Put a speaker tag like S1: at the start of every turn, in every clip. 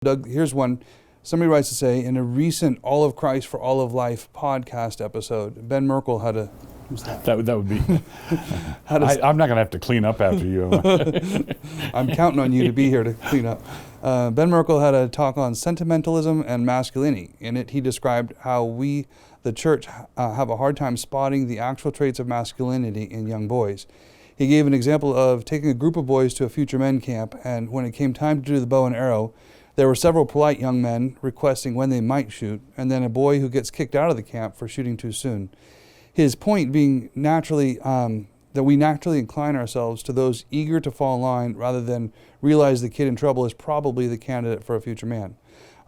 S1: Doug, here's one. Somebody writes to say, in a recent All of Christ for All of Life podcast episode, Ben Merkel had a... Who's that?
S2: That would be... I'm not going to have to clean up after you.
S1: I'm counting on you to be here to clean up. Ben Merkel had a talk on sentimentalism and masculinity. In it, he described how we, the church, have a hard time spotting the actual traits of masculinity in young boys. He gave an example of taking a group of boys to a future men camp, and when it came time to do the bow and arrow, there were several polite young men requesting when they might shoot, and then a boy who gets kicked out of the camp for shooting too soon. His point being naturally that we naturally incline ourselves to those eager to fall in line rather than realize the kid in trouble is probably the candidate for a future man.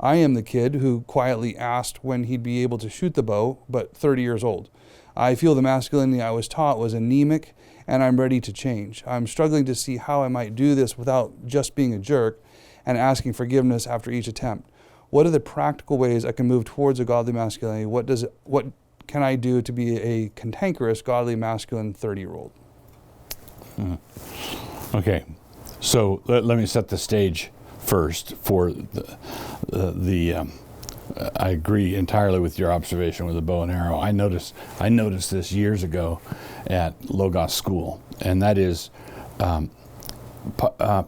S1: I am the kid who quietly asked when he'd be able to shoot the bow, but 30 years old. I feel the masculinity I was taught was anemic, and I'm ready to change. I'm struggling to see how I might do this without just being a jerk and asking forgiveness after each attempt. What are the practical ways I can move towards a godly masculinity? What can I do to be a cantankerous, godly, masculine 30-year-old?
S2: Okay, so let me set the stage first for I agree entirely with your observation with the bow and arrow. I noticed this years ago at Logos School, and that is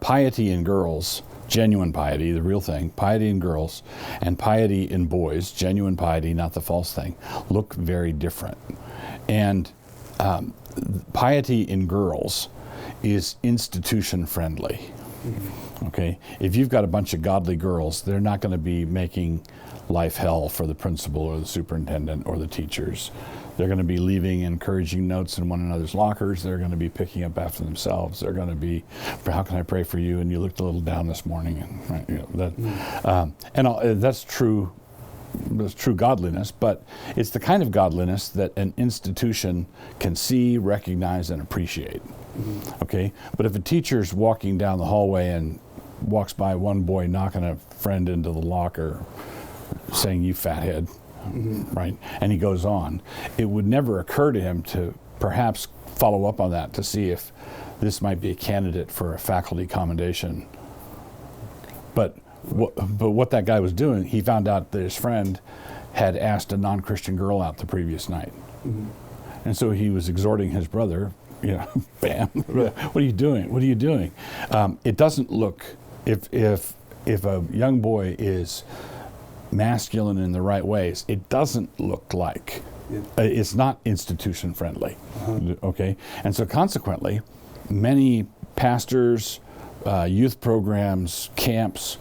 S2: piety in girls, genuine piety, the real thing, piety in girls, and piety in boys, genuine piety, not the false thing, look very different. And piety in girls is institution friendly. Okay, if you've got a bunch of godly girls, they're not going to be making life hell for the principal or the superintendent or the teachers. They're going to be leaving encouraging notes in one another's lockers. They're going to be picking up after themselves. They're going to be, how can I pray for you? And you looked a little down this morning. And right, you know, that's true. That's true godliness, but it's the kind of godliness that an institution can see, recognize, and appreciate. Okay, but if a teacher's walking down the hallway and walks by one boy knocking a friend into the locker, saying "you fathead," right, and he goes on, it would never occur to him to perhaps follow up on that to see if this might be a candidate for a faculty commendation. But what that guy was doing, he found out that his friend had asked a non-Christian girl out the previous night. And so he was exhorting his brother, you know, bam, what are you doing? What are you doing? It doesn't look, if a young boy is masculine in the right ways, it doesn't look like, it's not institution friendly, okay? And so consequently, many pastors, youth programs, camps,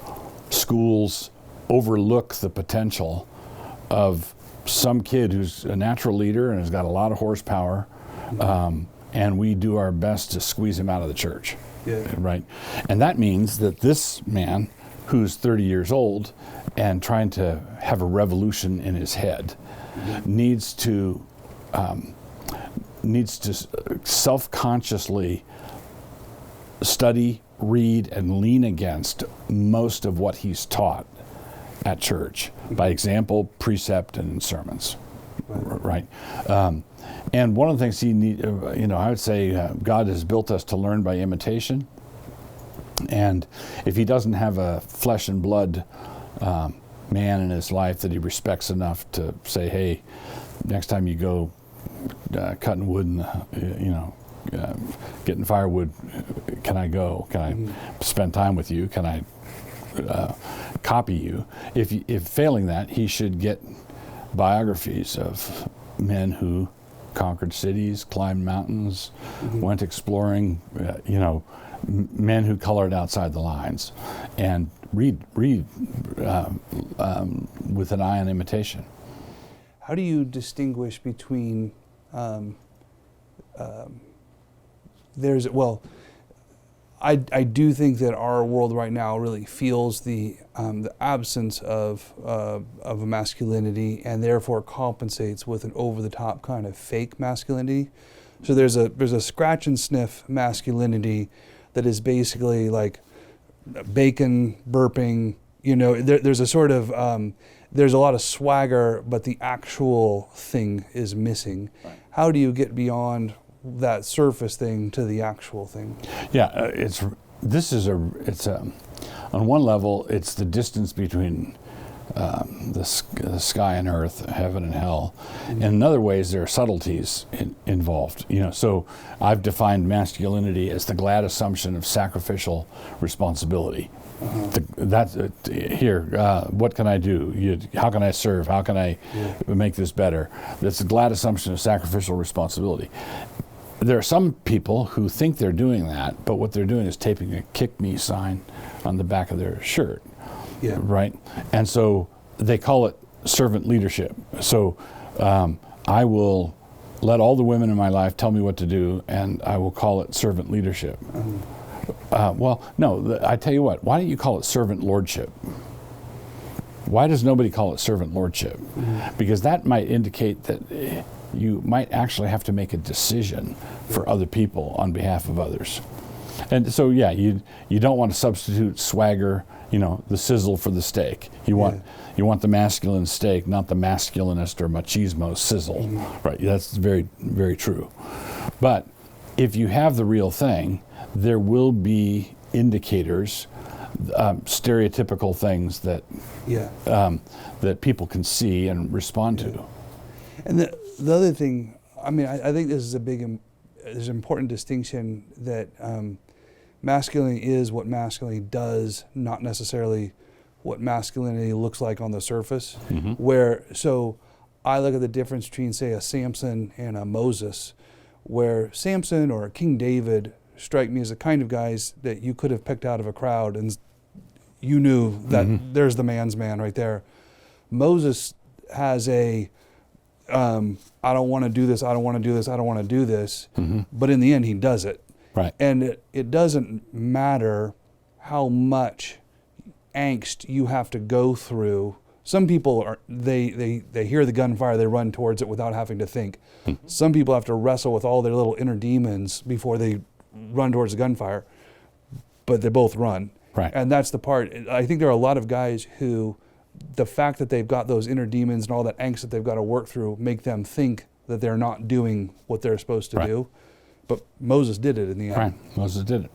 S2: schools overlook the potential of some kid who's a natural leader and has got a lot of horsepower, and we do our best to squeeze him out of the church, right? And that means that this man who's 30 years old and trying to have a revolution in his head needs to self-consciously study, read, and lean against most of what he's taught at church by example, precept, and in sermons, right? And one of the things he need, I would say God has built us to learn by imitation. And if he doesn't have a flesh and blood man in his life that he respects enough to say, hey, next time you go cutting wood and getting firewood, can I go? Can I spend time with you? Can I copy you? If failing that, he should get biographies of men who conquered cities, climbed mountains, went exploring, men who colored outside the lines, and read with an eye on imitation.
S1: How do you distinguish between I do think that our world right now really feels the absence of a masculinity, and therefore compensates with an over-the-top kind of fake masculinity. So there's a scratch and sniff masculinity that is basically like bacon burping. There's a sort of there's a lot of swagger, but the actual thing is missing. Right. How do you get beyond that surface thing to the actual thing?
S2: Yeah, it's on one level, it's the distance between the sky and earth, heaven and hell.
S1: Mm-hmm.
S2: And in other ways, there are subtleties involved. So I've defined masculinity as the glad assumption of sacrificial responsibility. What can I do? How can I serve? How can I make this better? That's a glad assumption of sacrificial responsibility. There are some people who think they're doing that, but what they're doing is taping a kick me sign on the back of their shirt.
S1: Yeah.
S2: Right? And so they call it servant leadership. So I will let all the women in my life tell me what to do, and I will call it servant leadership. I tell you what, why don't you call it servant lordship? Why does nobody call it servant lordship? Mm-hmm. Because that might indicate that you might actually have to make a decision for other people on behalf of others. And so, you don't want to substitute swagger, the sizzle for the steak. You want the masculine steak, not the masculinist or machismo sizzle. Mm-hmm. Right? That's very, very true. But if you have the real thing, there will be indicators, stereotypical things that that people can see and respond to.
S1: And the other thing, I think this is there's an important distinction that masculinity is what masculinity does, not necessarily what masculinity looks like on the surface. Mm-hmm. So I look at the difference between, say, a Samson and a Moses, where Samson or King David strike me as the kind of guys that you could have picked out of a crowd and you knew that there's the man's man right there. Moses has I don't want to do this, I don't want to do this, I don't want to do this, but in the end he does it.
S2: Right.
S1: And it doesn't matter how much angst you have to go through. Some people they hear the gunfire, they run towards it without having to think. Mm-hmm. Some people have to wrestle with all their little inner demons before they run towards the gunfire, but they both run.
S2: Right.
S1: And that's the part. I think there are a lot of guys who, the fact that they've got those inner demons and all that angst that they've got to work through, make them think that they're not doing what they're supposed to do. But Moses did it in the end.
S2: Right. Moses did it.